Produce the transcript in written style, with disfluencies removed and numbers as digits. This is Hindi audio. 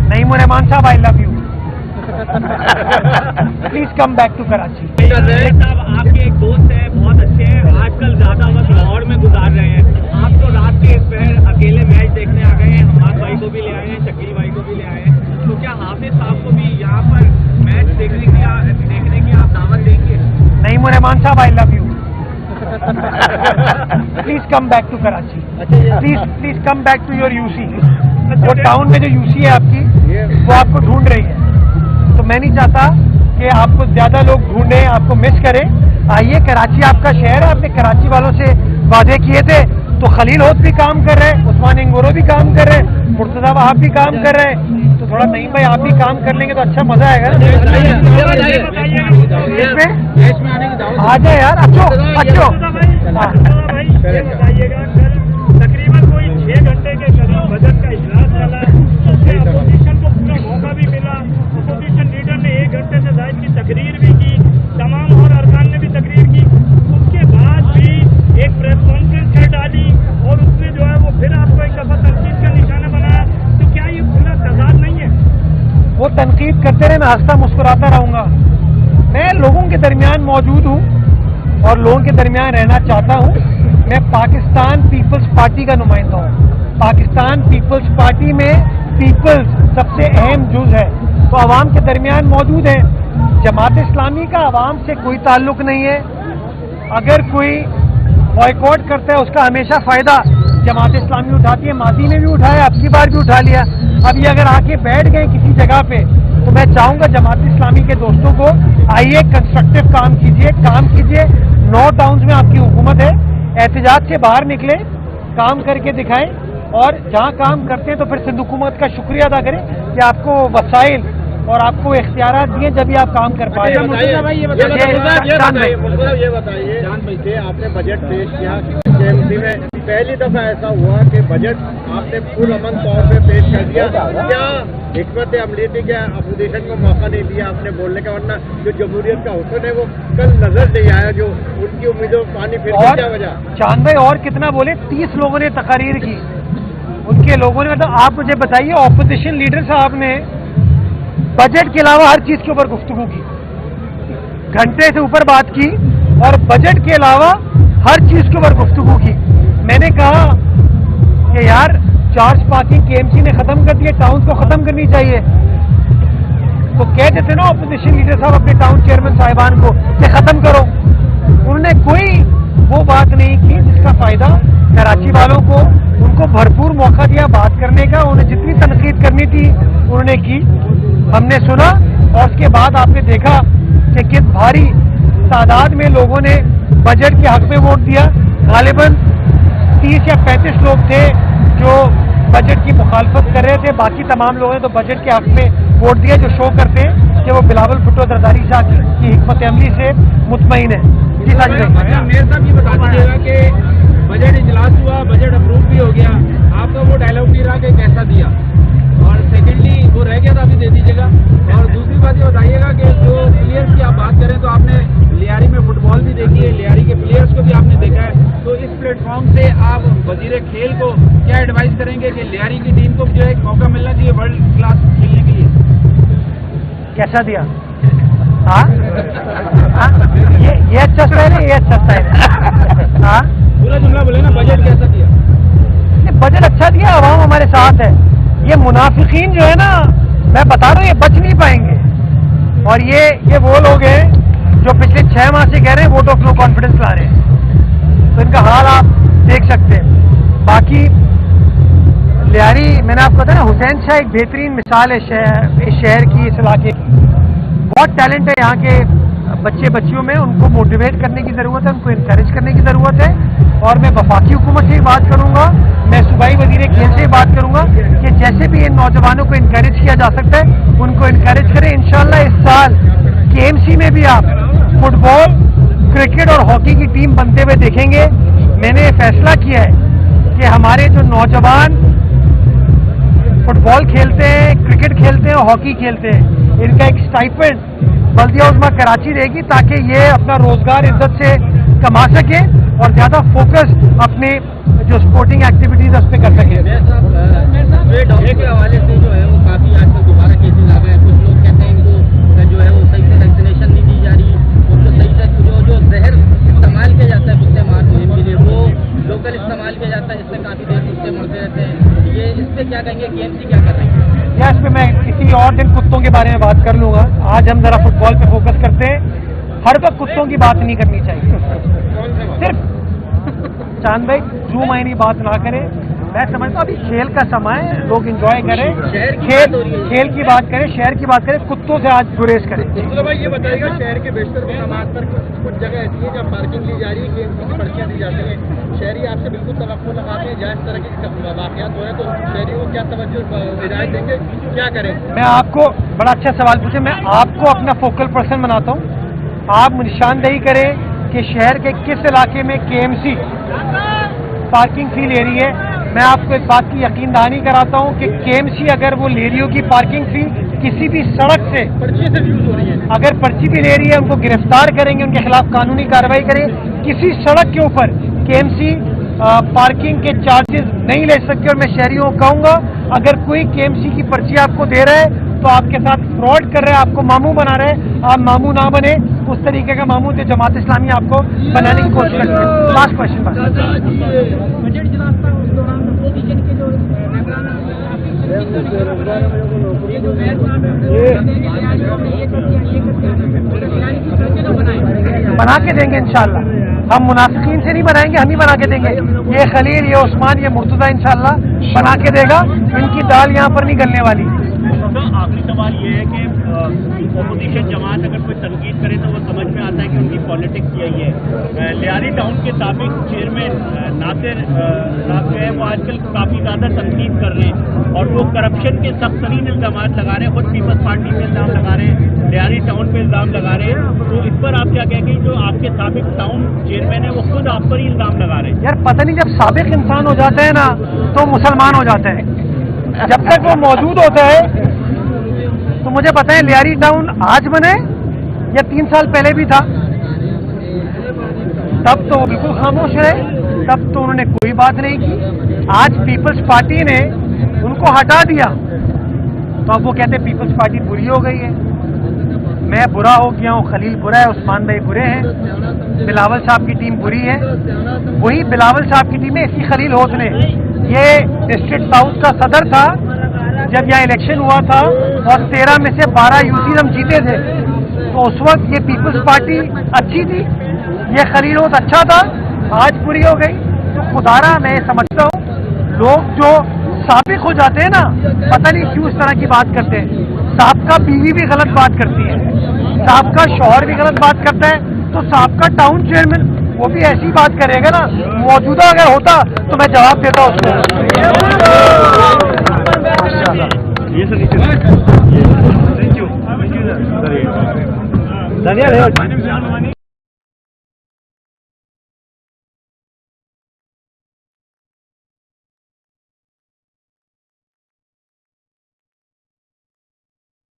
नईम उर रहमान साहब, I love you. Please come back to Karachi. साहब, आपके एक दोस्त है, बहुत अच्छे हैं, आजकल ज्यादा वक्त लाहौर में गुजार रहे हैं। आप तो रात के इस पहर अकेले मैच देखने आ गए हैं, हमाद भाई को भी ले आए हैं, शकील भाई को भी ले आए हैं, तो क्या हाफिज साहब को भी यहाँ पर मैच देखने की आप दावत देंगे? नईम उर रहमान साहब, I love you. Please come back to Karachi. Please come back to your UC. वो टाउन में जो यूसी है आपकी, वो आपको ढूंढ रही है, तो मैं नहीं चाहता कि आपको ज्यादा लोग ढूंढे, आपको मिस करें। आइए, कराची आपका शहर है, आपने कराची वालों से वादे किए थे, तो खलील होत भी काम कर रहे हैं, उस्मान इंगोरो भी काम कर रहे हैं, मुर्तजा वहाब भी काम कर रहे हैं, तो थोड़ा नईम भाई आप भी काम कर लेंगे तो अच्छा मजा आएगा ना। आ जाए यार, अच्छो। तकरीबन कोई 6 घंटे के करीब बजट का इजलास चला, अपोजिशन को पूरा मौका भी मिला, अपोजिशन लीडर ने 1 घंटे से ज्यादा की तकरीर भी की, तमाम और अरकान ने भी तकरीर की, उसके बाद भी एक प्रेस कॉन्फ्रेंस कर डाली और उसने जो है वो फिर आपको एक दफा तनकीद का निशाना बनाया। तो क्या ये खुला तजाद नहीं है? वो तनकीद करते रहे, मैं हंसता मुस्कुराता रहूंगा। मैं लोगों के दरमियान मौजूद हूँ और लोगों के दरमियान रहना चाहता हूँ। मैं पाकिस्तान पीपल्स पार्टी का नुमाइंदा हूँ। पाकिस्तान पीपल्स पार्टी में पीपल्स सबसे अहम जुज है, तो आवाम के दरमियान मौजूद है। जमात इस्लामी का आवाम से कोई ताल्लुक नहीं है। अगर कोई बॉयकॉट करता है, उसका हमेशा फायदा जमात इस्लामी उठाती है, माजी में भी उठाया, अब की बार भी उठा लिया। अब ये अगर आके बैठ गए किसी जगह पे, तो मैं चाहूंगा जमात इस्लामी के दोस्तों को, आइए कंस्ट्रक्टिव काम कीजिए। 9 टाउन्स में आपकी हुकूमत है, एहतिजाज से बाहर निकले, काम करके दिखाएं, और जहां काम करते हैं तो फिर सिंध हुकूमत का शुक्रिया अदा करें कि आपको वसाइल और आपको इख्तियारात दिए जब भी आप काम कर पाए। ये बताइए जान भाई थे, आपने बजट पेश किया केएमसी में, पहली दफा ऐसा हुआ कि बजट आपने पुरअमन तौर पे पेश कर दिया। क्या हिकमत अमली थी, क्या अपोजिशन को मौका नहीं दिया आपने बोलने का? वरना जो जमहूरियत का हुस्न है वो कल नजर नहीं आया, जो उनकी उम्मीदों में पानी फिर क्या वजह? चांद भाई और कितना बोले, 30 लोगों ने तकरीर की, उनके लोगों ने, मतलब आप मुझे बताइए, ऑपोजिशन लीडर साहब ने बजट के अलावा हर चीज के ऊपर गुफ्तगू की, घंटे से ऊपर बात की, और बजट के अलावा हर चीज के ऊपर गुफ्तगू की। मैंने कहा कि यार चार्ज पार्किंग केएमसी ने खत्म कर दिया, टाउन को खत्म करनी चाहिए। तो कह देते ना ऑपोजिशन लीडर साहब अपने टाउन चेयरमैन साहिबान को कि खत्म करो। उन्होंने कोई वो बात नहीं की जिसका फायदा कराची वालों को, उनको भरपूर मौका दिया बात करने का, उन्हें जितनी तनकीद करनी थी उन्होंने की, हमने सुना, और उसके बाद आपने देखा कि किस भारी तादाद में लोगों ने बजट के हक में वोट दिया। गालिबन 30 या 35 लोग थे जो बजट की मुखालफत कर रहे थे, बाकी तमाम लोगों ने तो बजट के हक में वोट दिया, जो शो करते हैं कि वो बिलावल भुट्टो जरदारी साहब की हिकमत अमली से मुतमईन है। जी साजिद मेयर साहब ये बता दीजिएगा कि बजट इजलास हुआ, बजट अप्रूव भी हो गया, आपका वो डायलॉग नहीं रहा कि कैसा दिया, और सेकेंडली वो रह गया था, अभी दे दीजिएगा। और दूसरी बात ये बताइएगा कि जो प्लेयर्स की आप बात करें तो आपने लियारी में फुटबॉल भी देखी है, लियारी के प्लेयर्स को भी आपने देखा है, तो इस प्लेटफॉर्म से आप वजीर खेल को क्या एडवाइस करेंगे कि लियारी की टीम को जो है एक मौका मिलना चाहिए वर्ल्ड क्लास खेलने के लिए? कैसा दिया? ये अच्छा स्टाइल है, ये अच्छा स्टाइल है। पूरा जुमला बोले ना, बजट कैसा दिया? बजट अच्छा दिया, आवाम हमारे साथ है। ये मुनाफिकीन जो है ना, मैं बता रहा हूँ, ये बच नहीं पाएंगे। और ये वो लोग हैं जो पिछले 6 माह से कह रहे हैं वोट ऑफ नो कॉन्फिडेंस ला रहे हैं, तो इनका हाल आप देख सकते हैं। बाकी लियारी, मैंने आपको बताया ना, हुसैन शाह एक बेहतरीन मिसाल है इस शहर की, इस इलाके की। बहुत टैलेंट है यहाँ के बच्चे बच्चियों में, उनको मोटिवेट करने की ज़रूरत है, उनको इनकरेज करने की ज़रूरत है। और मैं वफाकी हुकूमत से बात करूँगा, मैं सूबाई वज़ीर खेल से बात करूँगा कि जैसे भी इन नौजवानों को इनकरेज किया जा सकता है उनको इनकरेज करें। इंशाल्लाह इस साल केएमसी में भी आप फुटबॉल, क्रिकेट और हॉकी की टीम बनते हुए देखेंगे। मैंने फैसला किया है कि हमारे जो नौजवान फुटबॉल खेलते हैं, क्रिकेट खेलते हैं, हॉकी खेलते हैं, इनका एक स्टाइपेंड बल्दिया उज़्मा कराची देगी ताकि ये अपना रोजगार इज्जत से कमा सके और ज्यादा फोकस अपने जो स्पोर्टिंग एक्टिविटीज उस पर कर सके। के हवाले से जो है वो काफी आजकल या इस पे मैं किसी और दिन कुत्तों के बारे में बात कर लूंगा। आज हम जरा फुटबॉल पे फोकस करते हैं। हर वक्त कुत्तों की बात नहीं करनी चाहिए। सिर्फ चांद भाई जूम आईनी बात ना करें। मैं समझता हूँ अभी खेल का समय है, लोग एंजॉय करें, खेल की बात करें, शहर की बात करें, कुत्तों से आज गुरेज करें। तो भाई ये बताइएगा, शहर के बेशतर मकामात पर कुछ जगह ऐसी है जहाँ पार्किंग ली जा रही है, केएमसी की पर्चियाँ दी जाती हैं, शहरी आपसे बिल्कुल तवक्कुल लगाते हैं, जहाँ इस तरह के वाकयात हो रहे हैं तो शहरियों को क्या तवज्जो हिदायत देंगे, क्या करें? मैं आपको बड़ा अच्छा सवाल पूछे, मैं आपको अपना फोकल पर्सन बनाता हूँ। आप निशानदेही करें कि शहर के किस इलाके में केएमसी पार्किंग फी ले रही है। मैं आपको एक बात की यकीन दहानी कराता हूँ कि केएमसी अगर वो ले रही होगी पार्किंग फी किसी भी सड़क से, पर्ची से यूज हो रही है, अगर पर्ची भी ले रही है, उनको गिरफ्तार करेंगे, उनके खिलाफ कानूनी कार्रवाई करें। किसी सड़क के ऊपर केएमसी पार्किंग के चार्जेस नहीं ले सकते। और मैं शहरियों को कहूँगा, अगर कोई केएमसी की पर्ची आपको दे रहा है तो आपके साथ फ्रॉड कर रहे हैं, आपको मामू बना रहे हैं। आप मामू ना बने, उस तरीके का मामू जो जमात इस्लामी आपको बनाने की कोशिश करती है। लास्ट क्वेश्चन बस। बजट इजलास था उस दौरान अपोजिशन के जो निगरान ये जो मेयर साहब बना के देंगे इंशाल्लाह। हम मुनाफिकीन से नहीं बनाएंगे, हम ही बना के देंगे। ये खलील, ये उस्मान, ये मुर्तजा इंशाल्लाह बना के देगा। इनकी दाल यहाँ पर नहीं गलने वाली। तो आखिरी सवाल ये है कि अपोजिशन जमात अगर कोई तनकीद करे तो वो समझ में आता है कि उनकी पॉलिटिक्स यही है। लियारी टाउन के साबिक चेयरमैन नासिर साहब जो है वो आजकल काफ़ी ज़्यादा तनकीद कर रहे हैं और वो करप्शन के सख्त तरीन इल्ज़ाम लगा रहे हैं। खुद पीपल्स पार्टी पे इल्ज़ाम लगा रहे हैं, लियारी टाउन पे इल्ज़ाम लगा रहे हैं। तो इस पर आप क्या कहेंगे? जो आपके साबिक टाउन चेयरमैन है वो खुद आप पर ही इल्ज़ाम लगा रहे हैं। यार पता नहीं, जब साबिक इंसान हो जाता है ना तो मुसलमान हो जाता है। जब तक वो मौजूद होता है तो मुझे पता है लियारी टाउन आज बने या 3 साल पहले भी था, तब तो वो बिल्कुल खामोश रहे, तब तो उन्होंने कोई बात नहीं की। आज पीपल्स पार्टी ने उनको हटा दिया तो अब वो कहते पीपल्स पार्टी बुरी हो गई है। मैं बुरा हो गया हूँ, खलील बुरा है, उस्मान भाई बुरे हैं, बिलावल साहब की टीम बुरी है। वही बिलावल साहब की टीम में इसी खलील होत ने, ये डिस्ट्रिक्ट साउथ का सदर था जब यहाँ इलेक्शन हुआ था और 13 में से 12 यूसी हम जीते थे। तो उस वक्त ये पीपल्स पार्टी अच्छी थी, ये खलील होत अच्छा था, आज बुरी हो गई। तो खुदारा मैं समझता हूँ लोग जो साबिक हो जाते हैं ना, पता नहीं क्यों इस तरह की बात करते हैं। साहब का बीवी भी गलत बात करती है, साहब का शौहर भी गलत बात करता है, तो साहब का टाउन चेयरमैन वो भी ऐसी बात करेगा ना। मौजूदा अगर होता तो मैं जवाब देता उसको। ये सर थैंक यू।